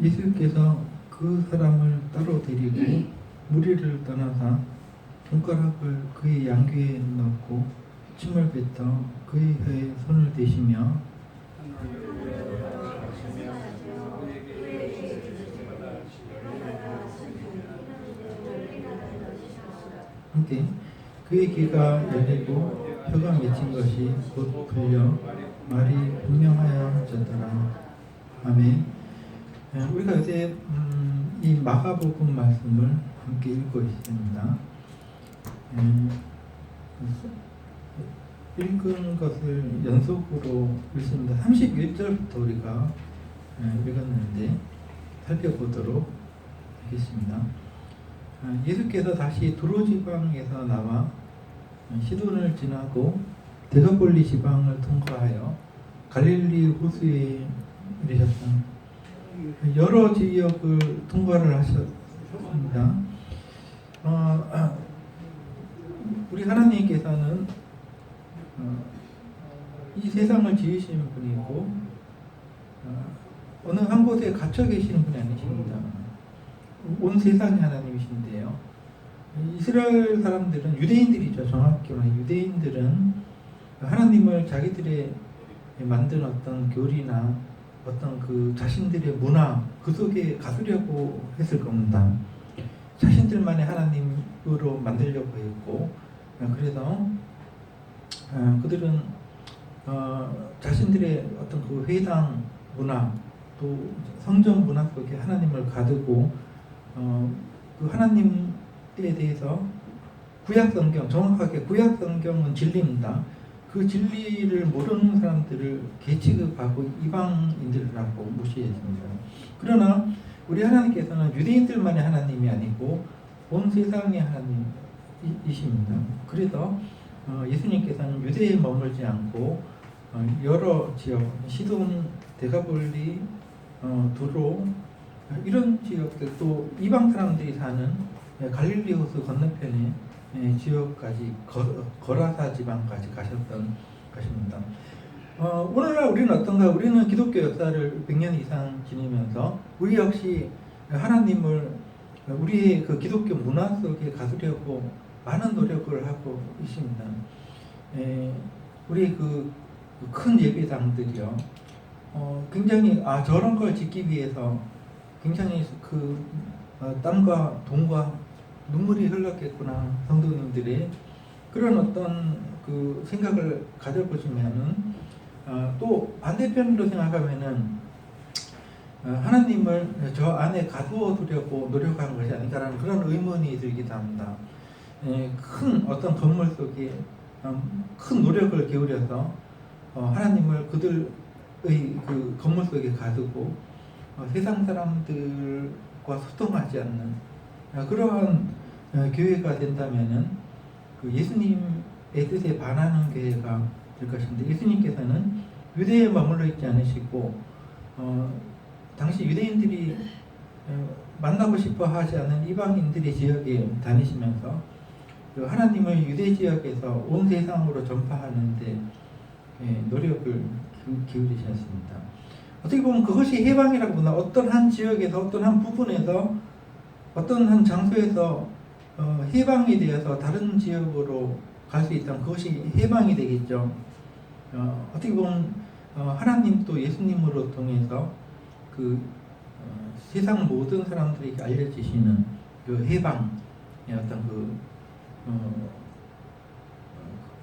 예수께서 그 사람을 따로 데리고 무리를 떠나사 손가락을 그의 양귀에 넣고 침을 뱉어 그의 혀에 손을 대시며 함께 그의 귀가 열리고 혀가 맺힌 것이 곧 풀려 말이 분명하여졌더라. 아멘. 우리가 요새 이 마가복음 말씀을 함께 읽고 있습니다. 읽은 것을 연속으로 읽습니다. 31절부터 우리가 읽었는데 살펴보도록 하겠습니다. 예수께서 다시 두로 지방에서 나와 시돈을 지나고 데가볼리 지방을 통과하여 갈릴리 호수에 이르셨다. 여러 지역을 통과를 하셨습니다. 우리 하나님께서는 이 세상을 지으신 분이고 어느 한 곳에 갇혀 계시는 분이 아니십니다. 온 세상의 하나님이신데요. 이스라엘 사람들은 유대인들이죠. 정확히 말하면 유대인들은 하나님을 자기들의 만든 어떤 교리나 어떤 그 자신들의 문화 그 속에 가두려고 했을 겁니다. 자신들만의 하나님으로 만들려고 했고 그래서 그들은 자신들의 어떤 그 회당 문화 또 성전 문화 속에 하나님을 가두고 그 하나님에 대해서 구약성경 정확하게 구약성경은 진리입니다. 그 진리를 모르는 사람들을 개취급하고 이방인들이라고 무시했습니다. 그러나 우리 하나님께서는 유대인들만의 하나님이 아니고 온 세상의 하나님이십니다. 그래서 예수님께서는 유대에 머물지 않고 여러 지역, 시돈, 데가볼리, 두로 이런 지역들 또 이방 사람들이 사는 갈릴리 호수 건너편에 지역까지 거라사 지방까지 가셨던 것입니다. 오늘날 우리는 어떤가? 우리는 기독교 역사를 100년 이상 지니면서 우리 역시 하나님을 우리의 그 기독교 문화 속에 가두려고 많은 노력을 하고 있습니다. 우리 그 큰 예배당들이요, 굉장히 저런 걸 짓기 위해서 굉장히 그 땀과 돈과 눈물이 흘렀겠구나 성도님들의 그런 어떤 그 생각을 가져보시면은 또 반대편으로 생각하면은 하나님을 저 안에 가두어 두려고 노력한 것이 아닌가라는 그런 의문이 들기도 합니다. 큰 어떤 건물 속에 큰 노력을 기울여서 하나님을 그들의 그 건물 속에 가두고 세상 사람들과 소통하지 않는 그러한 교회가 된다면은 그 예수님의 뜻에 반하는 교회가 될 것인데 예수님께서는 유대에 머물러 있지 않으시고 당시 유대인들이 만나고 싶어 하지 않은 이방인들의 지역에 다니시면서 그 하나님을 유대 지역에서 온 세상으로 전파하는데 노력을 기울이셨습니다. 어떻게 보면 그것이 해방이라고 보나 어떤 한 지역에서 어떤 한 부분에서 어떤 한 장소에서 해방이 되어서 다른 지역으로 갈 수 있다면 그것이 해방이 되겠죠. 어떻게 보면 하나님 또 예수님으로 통해서 그 세상 모든 사람들에게 알려지시는 그 해방의 어떤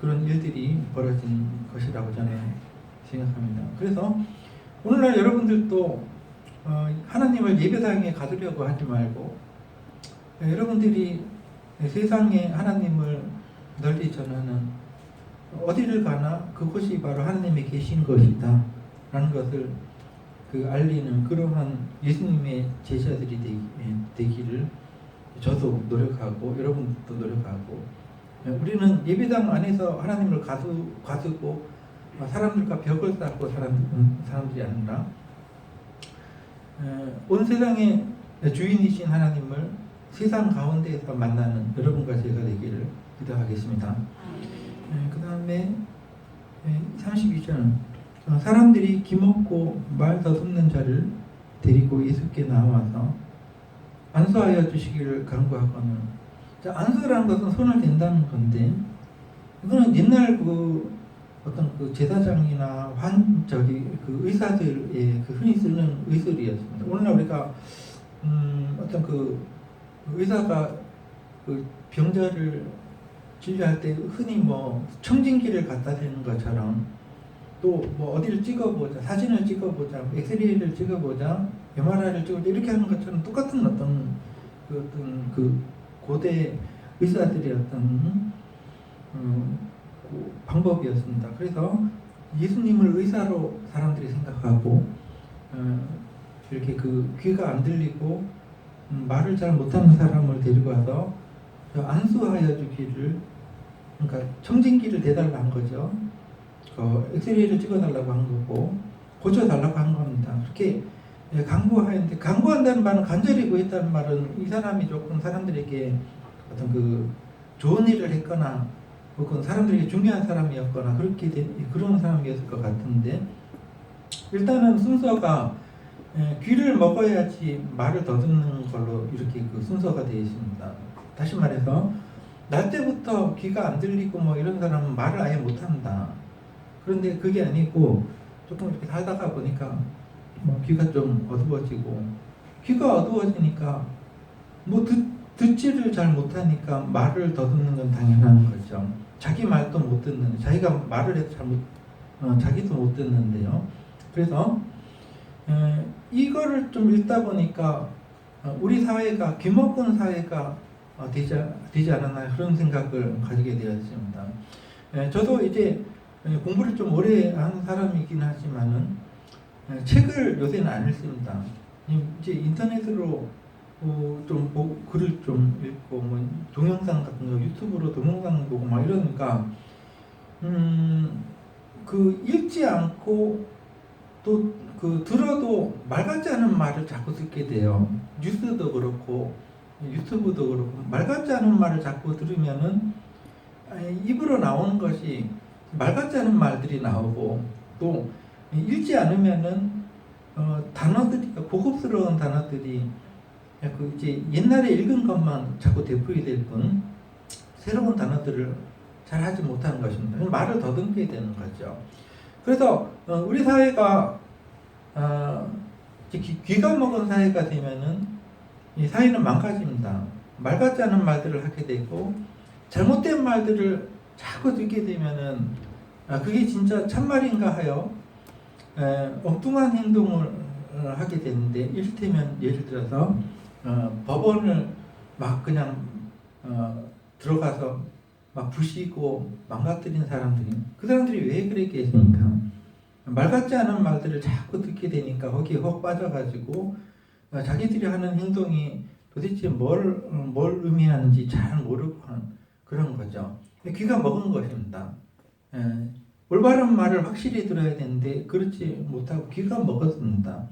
그런 일들이 벌어진 것이라고 저는 생각합니다. 그래서 오늘날 여러분들도 하나님을 예배당에 가두려고 하지 말고 여러분들이 세상에 하나님을 널리 전하는 어디를 가나 그곳이 바로 하나님이 계신 것이다 라는 것을 알리는 그러한 예수님의 제자들이 되기를 저도 노력하고 여러분도 노력하고 우리는 예배당 안에서 하나님을 가두고 사람들과 벽을 쌓고 사람들이 아니라 온 세상의 주인이신 하나님을 세상 가운데에서 만나는 여러분과 제가 되기를 기도하겠습니다. 그 다음에 32절 사람들이 기먹고 말 더듬는 자를 데리고 예수께 나와서 안수하여 주시기를 간구하거늘. 자, 안수라는 것은 손을 댄다는 건데 이거는 옛날 그 어떤 그 제사장이나 그 의사들의 그 흔히 쓰는 의술이었습니다. 오늘날 우리가 어떤 그 의사가 그 병자를 진료할 때 흔히 뭐 청진기를 갖다 대는 것처럼 또 뭐 어디를 찍어보자, 사진을 찍어보자, 엑스레이를 찍어보자, MRI를 찍어보자 이렇게 하는 것처럼 똑같은 어떤 그 고대 의사들의 어떤 그 방법이었습니다. 그래서 예수님을 의사로 사람들이 생각하고 이렇게 그 귀가 안 들리고 말을 잘 못하는 사람을 데리고 와서 안수하여 주기를, 그러니까 청진기를 대달라 한 거죠. 엑스레이를 찍어달라고 한 거고 고쳐달라고 한 겁니다. 그렇게 간구하는데, 간구한다는 말은 간절히 구했다는 말은 이 사람이 조금 사람들에게 어떤 그 좋은 일을 했거나 혹은 사람들에게 중요한 사람이었거나 그렇게 그런 사람이었을 것 같은데, 일단은 순서가 귀를 먹어야지 말을 더듬는 걸로 이렇게 그 순서가 되어 있습니다. 다시 말해서 날 때부터 귀가 안 들리고 뭐 이런 사람은 말을 아예 못한다. 그런데 그게 아니고 조금 이렇게 살다가 보니까 뭐 귀가 좀 어두워지고, 귀가 어두워지니까 뭐 듣지를 잘 못하니까 말을 더듬는 건 당연한 거죠. 자기 말도 못 듣는, 자기가 말을 해도 자기도 못 듣는데요. 그래서 이거를 좀 읽다 보니까 우리 사회가 귀먹은 사회가 되지 않았나 그런 생각을 가지게 되었습니다. 저도 이제 공부를 좀 오래 한 사람이긴 하지만은 책을 요새는 안 읽습니다. 이제 인터넷으로 좀 글을 좀 읽고 뭐 동영상 같은 거 유튜브로 동영상 보고 막 이러니까 그 읽지 않고 또 그 들어도 말 같지 않은 말을 자꾸 듣게 돼요. 뉴스도 그렇고 유튜브도 그렇고 말 같지 않은 말을 자꾸 들으면은 입으로 나오는 것이 말 같지 않은 말들이 나오고, 또 읽지 않으면은 단어들이, 고급스러운 단어들이 그 이제 옛날에 읽은 것만 자꾸 되풀이 될 뿐 새로운 단어들을 잘 하지 못하는 것입니다. 말을 더듬게 되는 거죠. 그래서 우리 사회가 귀가 먹은 사회가 되면은 이 사회는 망가집니다. 말 같지 않은 말들을 하게 되고 잘못된 말들을 자꾸 듣게 되면은 그게 진짜 참말인가 하여 엉뚱한 행동을 하게 되는데, 이를테면 예를 들어서 법원을 막 그냥 들어가서 막 부시고 망가뜨린 사람들이, 그 사람들이 왜 그렇게 했습니까? 말 같지 않은 말들을 자꾸 듣게 되니까 거기에 혹 빠져가지고 자기들이 하는 행동이 도대체 뭘 의미하는지 잘 모르고 하는 그런 거죠. 귀가 먹은 것입니다. 올바른 말을 확실히 들어야 되는데 그렇지 못하고 귀가 먹었습니다.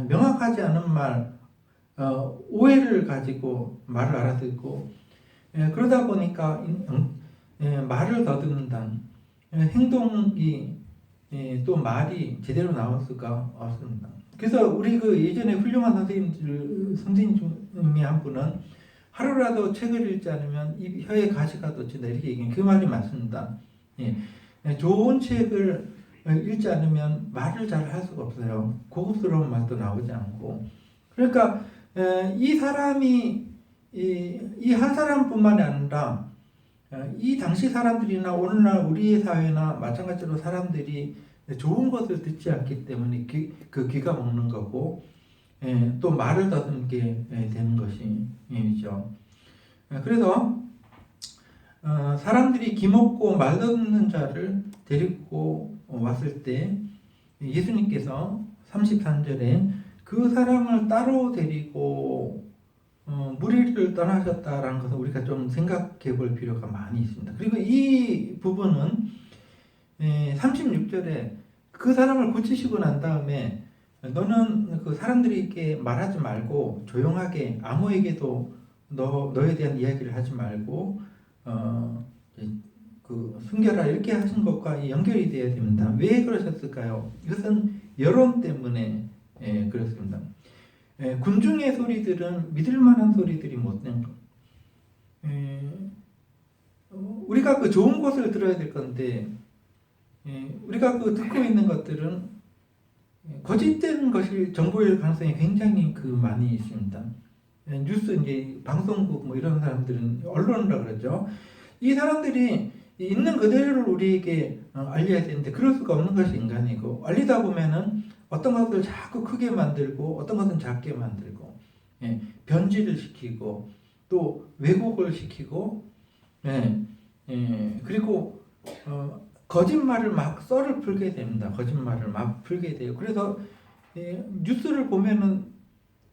명확하지 않은 말, 오해를 가지고 말을 알아듣고, 그러다 보니까 말을 더듬는다. 행동이 또 말이 제대로 나올 수가 없습니다. 그래서 우리 그 예전에 훌륭한 선생님 중에 한 분은 하루라도 책을 읽지 않으면 혀에 가시가 돋친다 이렇게 얘기해요. 그 말이 맞습니다. 좋은 책을 읽지 않으면 말을 잘 할 수가 없어요. 고급스러운 말도 나오지 않고. 그러니까 이 사람이 이 한 사람뿐만이 아니라 이 당시 사람들이나 오늘날 우리의 사회나 마찬가지로 사람들이 좋은 것을 듣지 않기 때문에 그 귀가 먹는 거고, 또 말을 더듬게 되는 것이죠. 그래서 사람들이 기먹고 말 더듬는 자를 데리고 왔을 때 예수님께서 33절에 그 사람을 따로 데리고 무리를 떠나셨다라는 것을 우리가 좀 생각해 볼 필요가 많이 있습니다. 그리고 이 부분은 36절에 그 사람을 고치시고 난 다음에 너는 그 사람들에게 말하지 말고 조용하게 아무에게도 너에 대한 이야기를 하지 말고 그 숨겨라 이렇게 하신 것과 연결이 되어야 됩니다. 왜 그러셨을까요? 이것은 여론 때문에 그렇습니다. 군중의 소리들은 믿을 만한 소리들이 못 된 것. 우리가 그 좋은 것을 들어야 될 건데 우리가 그 듣고 있는 것들은 거짓된 것이 정보일 가능성이 굉장히 그 많이 있습니다. 뉴스 이제 방송국 뭐 이런 사람들은 언론이라 그러죠. 이 사람들이 있는 그대로를 우리에게 알려야 되는데 그럴 수가 없는 것이 인간이고 알리다 보면은 어떤 것을 자꾸 크게 만들고 어떤 것은 작게 만들고 변질을 시키고 또 왜곡을 시키고 그리고 거짓말을 막 썰을 풀게 됩니다. 거짓말을 막 풀게 돼요. 그래서 뉴스를 보면은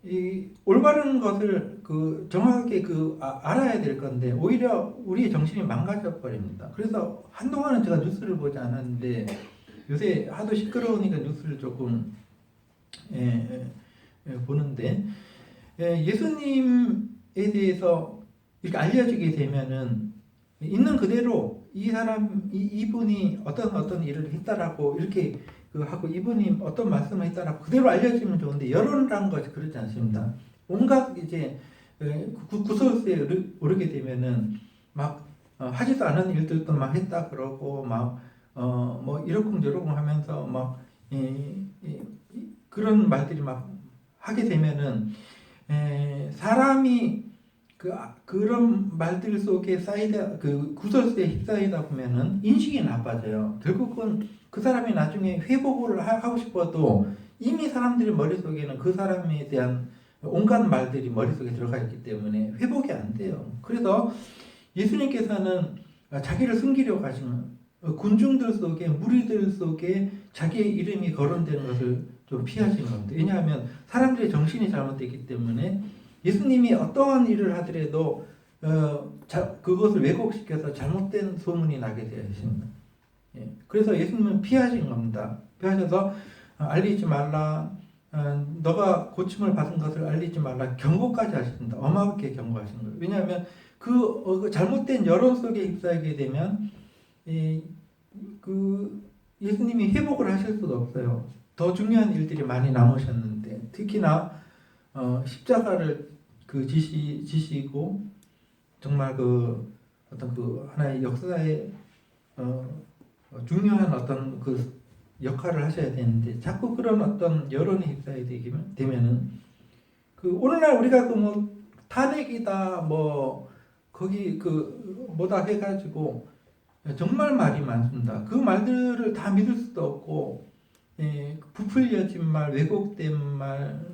이 올바른 것을 그 정확하게 알아야 될 건데 오히려 우리의 정신이 망가져 버립니다. 그래서 한동안은 제가 뉴스를 보지 않았는데 요새 하도 시끄러우니까 뉴스를 조금 보는데 예수님에 대해서 이렇게 알려지게 되면은 있는 그대로 이 사람 이분이 어떤 일을 했다라고 이렇게 하고 이분이 어떤 말씀을 했다라고 그대로 알려지면 좋은데 여론이라는 것이 그렇지 않습니다. 온갖 이제 구설수에 오르게 되면은 막 하지도 않은 일들도 막 했다 그러고 막 뭐 이러쿵저러쿵 하면서 막 그런 말들이 막 하게 되면은 사람이 그런 말들 속에 쌓이다 그 구설수에 휩싸이다 보면은 인식이 나빠져요. 결국은 그 사람이 나중에 회복을 하고 싶어도 이미 사람들의 머릿속에는 그 사람에 대한 온갖 말들이 머릿속에 들어가 있기 때문에 회복이 안 돼요. 그래서 예수님께서는 자기를 숨기려고 하시는 군중들 속에 무리들 속에 자기의 이름이 거론되는 것을 좀 피하시는 겁니다. 왜냐하면 사람들의 정신이 잘못되기 때문에 예수님이 어떠한 일을 하더라도 그것을 왜곡시켜서 잘못된 소문이 나게 되어 있습니다. 그래서 예수님은 피하신 겁니다. 피하셔서 알리지 말라, 너가 고침을 받은 것을 알리지 말라 경고까지 하십니다. 엄하게 경고하신 거예요. 왜냐하면 그 잘못된 여론 속에 휩싸이게 되면 예수님이 회복을 하실 수가 없어요. 더 중요한 일들이 많이 남으셨는데 특히나 십자가를 지시고 정말 어떤 하나의 역사의 중요한 어떤 역할을 하셔야 되는데 자꾸 그런 어떤 여론에 휩싸이게 되면은 오늘날 우리가 탄핵이다 뭐 거기 뭐다 해가지고 정말 말이 많습니다. 그 말들을 다 믿을 수도 없고 부풀려진 말, 왜곡된 말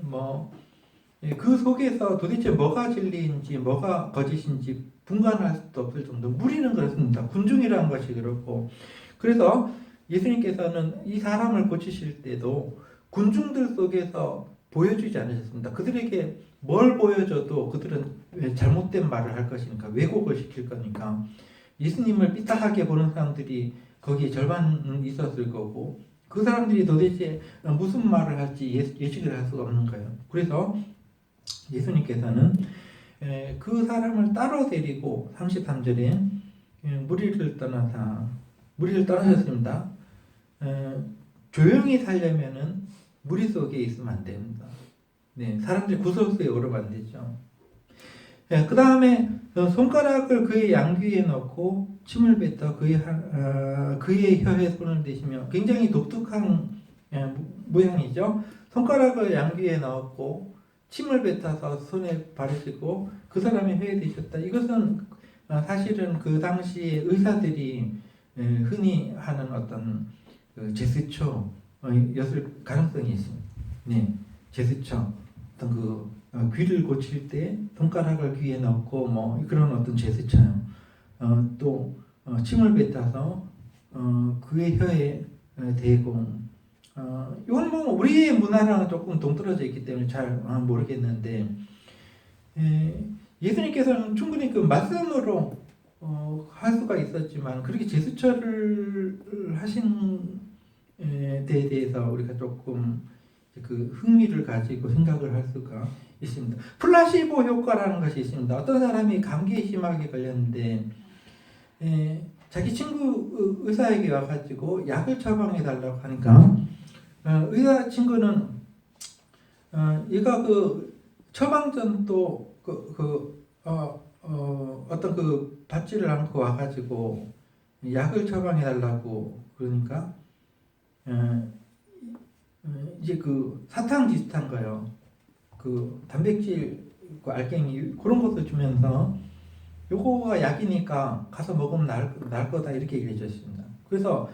그 속에서 도대체 뭐가 진리인지 뭐가 거짓인지 분간할 수도 없을 정도 무리는 그렇습니다. 군중이라는 것이 그렇고 그래서 예수님께서는 이 사람을 고치실 때도 군중들 속에서 보여주지 않으셨습니다. 그들에게 뭘 보여줘도 그들은 잘못된 말을 할 것이니까 왜곡을 시킬 거니까 예수님을 삐딱하게 보는 사람들이 거기에 절반은 있었을 거고 그 사람들이 도대체 무슨 말을 할지 예측을 할 수가 없는 거예요. 그래서 예수님께서는 그 사람을 따로 데리고 33절에 무리를 떠나셨습니다. 조용히 살려면은 무리 속에 있으면 안 됩니다. 사람들이 구설수에 오르면 안 되죠. 그 다음에 손가락을 그의 양귀에 넣고 침을 뱉어 그의 혀에 손을 대시며 굉장히 독특한 모양이죠. 손가락을 양귀에 넣었고 침을 뱉어서 손에 바르시고 그 사람의 혀에 대셨다. 이것은 사실은 그 당시에 의사들이 흔히 하는 어떤 제스처였을 가능성이 있습니다. 제스처 어떤 귀를 고칠 때 손가락을 귀에 넣고 뭐 그런 어떤 제스처요. 또 침을 뱉어서 그의 혀에 대고 이건 뭐 우리의 문화랑 조금 동떨어져 있기 때문에 잘 모르겠는데 예수님께서는 충분히 그 말씀으로 할 수가 있었지만 그렇게 제스처를 하신 데 대해서 우리가 조금 흥미를 가지고 생각을 할 수가 있습니다. 플라시보 효과라는 것이 있습니다. 어떤 사람이 감기에 심하게 걸렸는데 자기 친구 의사에게 와가지고 약을 처방해 달라고 하니까 의사 친구는 얘가 그 처방전도 어떤 그 받지를 않고 와가지고 약을 처방해 달라고 그러니까 이제 그 사탕 비슷한 거요. 그 단백질, 그 알갱이 그런 것도 주면서 요거가 약이니까 가서 먹으면 나을 거다 이렇게 얘기해 줬습니다. 그래서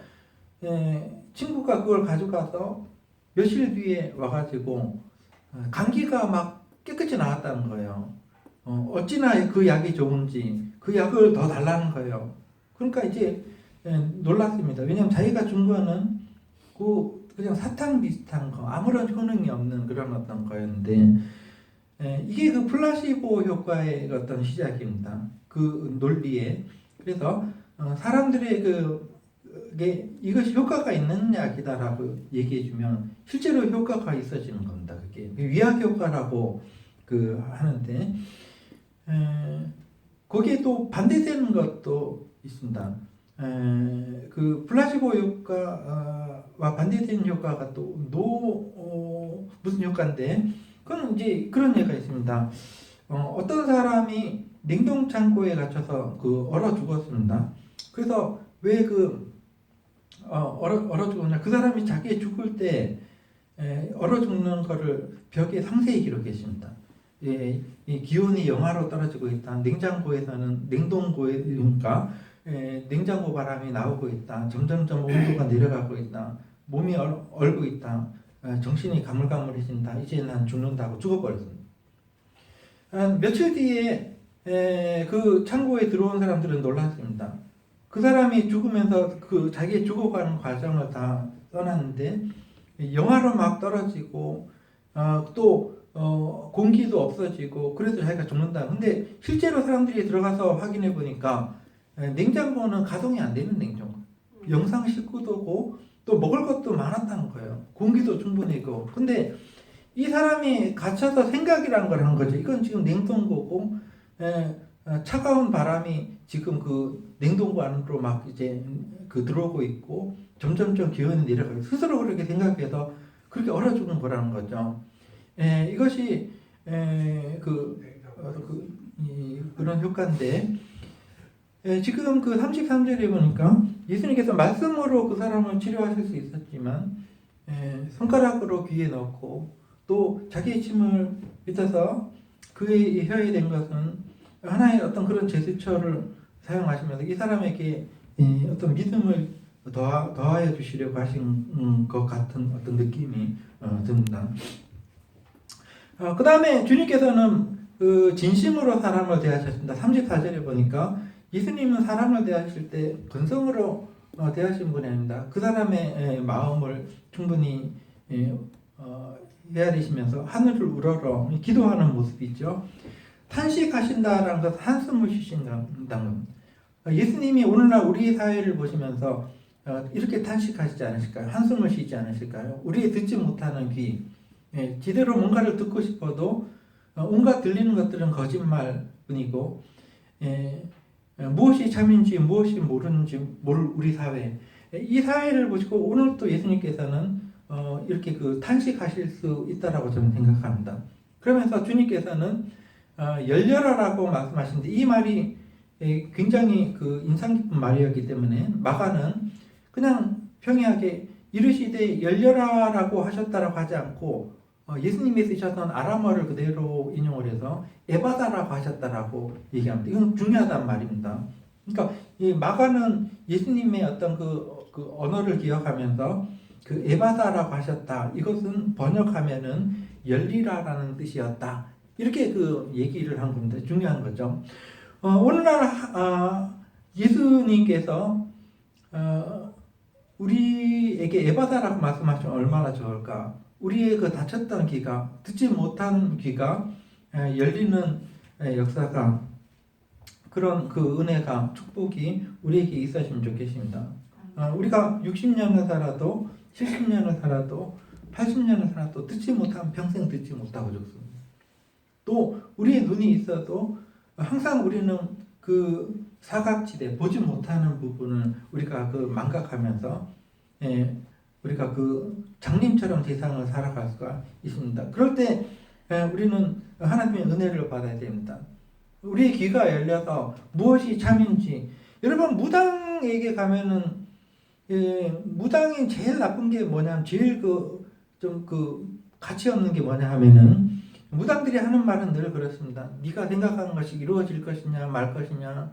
친구가 그걸 가져가서 며칠 뒤에 와가지고 감기가 막 깨끗이 나았다는 거예요. 어찌나 그 약이 좋은지 그 약을 더 달라는 거예요. 그러니까 이제 놀랐습니다. 왜냐하면 자기가 준 거는 그냥 사탕 비슷한 거 아무런 효능이 없는 그런 어떤 거였는데 이게 그 플라시보 효과의 어떤 시작입니다. 그 논리에. 그래서 사람들의 이것이 효과가 있는 약이다라고 얘기해주면 실제로 효과가 있어지는 겁니다. 그게 위약 효과라고 하는데 거기에 또 반대되는 것도 있습니다. 그 플라시보 효과와 반대되는 효과가 또 무슨 효과인데 그건 이제 그런 예가 있습니다. 어떤 사람이 냉동 창고에 갇혀서 얼어 죽었습니다. 그래서 왜 얼어 죽었냐? 그 사람이 자기 죽을 때 얼어 죽는 거를 벽에 상세히 기록했습니다. 이 기온이 영하로 떨어지고 있다. 냉장고에서는 냉동고에니까 냉장고 바람이 나오고 있다. 점점점 온도가 내려가고 있다. 몸이 얼고 있다. 정신이 가물가물해진다. 이제 난 죽는다고 죽어버렸습니다. 며칠 뒤에 그 창고에 들어온 사람들은 놀랐습니다. 그 사람이 죽으면서 자기 죽어가는 과정을 다 써놨는데 영하로 막 떨어지고 또 공기도 없어지고 그래서 자기가 죽는다. 근데 실제로 사람들이 들어가서 확인해 보니까 냉장고는 가동이 안 되는 냉장고. 영상 19도고 또 먹을 것도 많았다는 거예요. 공기도 충분히 있고. 근데 이 사람이 갇혀서 생각이란 걸 한 거죠. 이건 지금 냉동고고 차가운 바람이 지금 그 냉동고 안으로 막 이제 들어오고 있고 점점점 기온이 내려가고 스스로 그렇게 생각해서 그렇게 얼어 죽은 거라는 거죠. 이것이 그런 효과인데 지금 그 33절에 보니까 예수님께서 말씀으로 그 사람을 치료하실 수 있었지만 손가락으로 귀에 넣고 또 자기의 침을 뱉어서 그의 혀에 댄 것은 하나의 어떤 그런 제스처를 사용하시면서 이 사람에게 어떤 믿음을 더하여 주시려고 하신 것 같은 어떤 느낌이 듭니다. 그 다음에 주님께서는 진심으로 사람을 대하셨습니다. 34절에 보니까 예수님은 사람을 대하실 때 건성으로 대하신 분이 아닙니다. 그 사람의 마음을 충분히 헤아리시면서 하늘을 우러러 기도하는 모습이 있죠. 탄식하신다라는 것은 한숨을 쉬신다는 겁니다. 예수님이 오늘날 우리 사회를 보시면서 이렇게 탄식하시지 않으실까요? 한숨을 쉬지 않으실까요? 우리의 듣지 못하는 귀, 제대로 뭔가를 듣고 싶어도 온갖 들리는 것들은 거짓말뿐이고 무엇이 참인지 무엇이 모르는지 모를 우리 사회, 이 사회를 보시고 오늘 또 예수님께서는 이렇게 탄식하실 수 있다라고 저는 생각합니다. 그러면서 주님께서는 열려라라고 말씀하시는데 이 말이 굉장히 인상 깊은 말이었기 때문에 마가는 그냥 평이하게 이르시되 열려라라고 하셨다라고 하지 않고 예수님이 쓰셨던 아람어를 그대로 인용을 해서 에바다라고 하셨다라고 얘기합니다. 이건 중요하단 말입니다. 그러니까 이 마가는 예수님의 어떤 그 언어를 기억하면서 에바다라고 하셨다. 이것은 번역하면은 열리라라는 뜻이었다. 이렇게 얘기를 한 겁니다. 중요한 거죠. 오늘날 예수님께서 우리에게 에바다라고 말씀하시면 얼마나 좋을까. 우리의 다쳤던 귀가, 듣지 못한 귀가 열리는 역사가, 그런 은혜가, 축복이 우리에게 있었으면 좋겠습니다. 우리가 60년을 살아도 70년을 살아도 80년을 살아도 듣지 못하면 평생 듣지 못하고 죽습니다. 또 우리의 눈이 있어도 항상 우리는 사각지대 보지 못하는 부분을 우리가 그 망각하면서 우리가 그 장님처럼 세상을 살아갈 수가 있습니다. 그럴 때 우리는 하나님의 은혜를 받아야 됩니다. 우리의 귀가 열려서 무엇이 참인지. 여러분 무당에게 가면은 무당이 제일 나쁜 게 뭐냐면 제일 좀 가치 없는 게 뭐냐 하면은 무당들이 하는 말은 늘 그렇습니다. 네가 생각하는 것이 이루어질 것이냐 말 것이냐,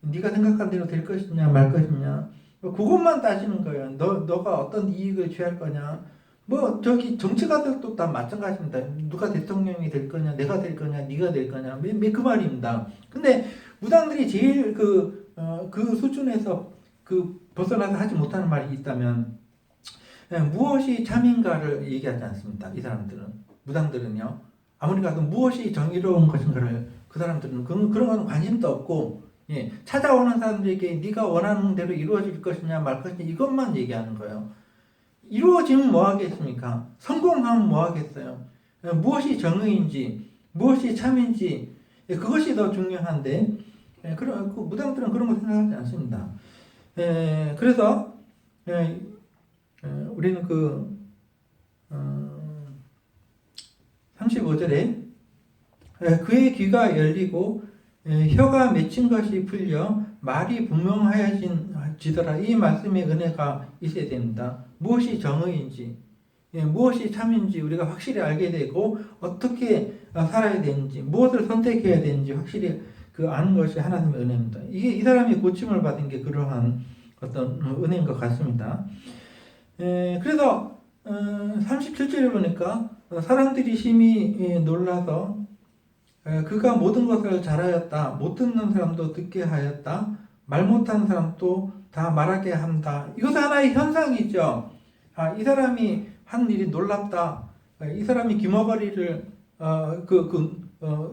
네가 생각한 대로 될 것이냐 말 것이냐, 그것만 따지는 거예요. 너가 어떤 이익을 취할 거냐. 뭐 저기 정치가들도 다 마찬가지입니다. 누가 대통령이 될 거냐, 내가 될 거냐, 네가 될 거냐, 그 말입니다. 근데 무당들이 제일 그 수준에서 벗어나서 하지 못하는 말이 있다면 무엇이 참인가를 얘기하지 않습니다. 이 사람들은. 무당들은요. 아무리 가도 무엇이 정의로운 것인가를 그 사람들은 그런 건 관심도 없고, 찾아오는 사람들에게 네가 원하는 대로 이루어질 것이냐 말 것이냐 이것만 얘기하는 거예요. 이루어지면 뭐 하겠습니까? 성공하면 뭐 하겠어요? 무엇이 정의인지, 무엇이 참인지, 그것이 더 중요한데, 무당들은 그런 거 생각하지 않습니다. 그래서 우리는 35절에 그의 귀가 열리고 혀가 맺힌 것이 풀려 말이 분명하여지더라. 이 말씀의 은혜가 있어야 됩니다. 무엇이 정의인지, 무엇이 참인지 우리가 확실히 알게 되고 어떻게 살아야 되는지, 무엇을 선택해야 되는지 확실히 아는 것이 하나님의 은혜입니다. 이게 이 사람이 고침을 받은 게 그러한 어떤 은혜인 것 같습니다. 그래서 37절에 보니까 사람들이 심히 놀라서 그가 모든 것을 잘하였다. 못 듣는 사람도 듣게 하였다. 말 못하는 사람도 다 말하게 한다. 이것은 하나의 현상이죠. 이 사람이 한 일이 놀랍다. 이 사람이 귀머거리를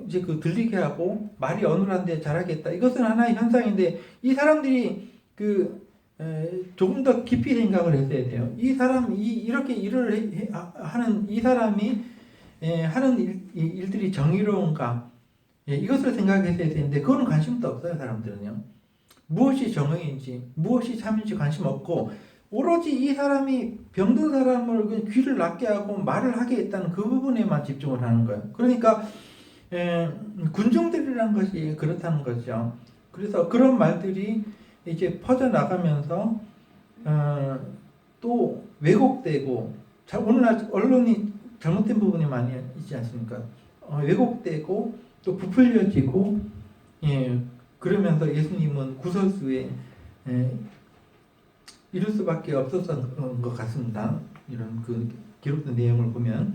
이제 들리게 하고 말이 어눌한데 잘하겠다. 이것은 하나의 현상인데 이 사람들이 조금 더 깊이 생각을 했어야 돼요. 이 사람이 이렇게 일을 하는 이 사람이 하는 일들이 정의로운가? 이것을 생각했어야 되는데 그거는 관심도 없어요. 사람들은요. 무엇이 정의인지 무엇이 참인지 관심 없고 오로지 이 사람이 병든 사람을 귀를 낫게 하고 말을 하게 했다는 그 부분에만 집중을 하는 거예요. 그러니까 군중들이란 것이 그렇다는 거죠. 그래서 그런 말들이 이제 퍼져나가면서 또 왜곡되고, 오늘날 언론이 잘못된 부분이 많이 있지 않습니까? 왜곡되고 또 부풀려지고, 그러면서 예수님은 구설수에 이룰 수밖에 없었던 것 같습니다. 이런 기록된 내용을 보면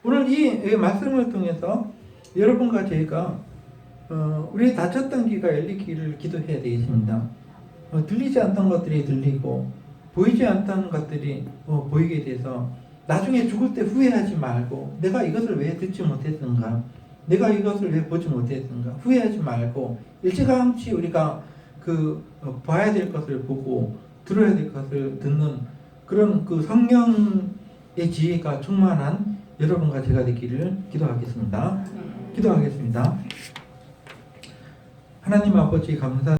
오늘 이 말씀을 통해서 여러분과 저희가 우리 다쳤던 귀가 열리기를 기도해야 되겠습니다. 들리지 않던 것들이 들리고 보이지 않던 것들이 보이게 돼서 나중에 죽을 때 후회하지 말고 내가 이것을 왜 듣지 못했던가, 내가 이것을 왜 보지 못했던가 후회하지 말고 일찌감치 우리가 봐야 될 것을 보고 들어야 될 것을 듣는 그런 성령의 지혜가 충만한 여러분과 제가 되기를 기도하겠습니다. 기도하겠습니다. 하나님 아버지 감사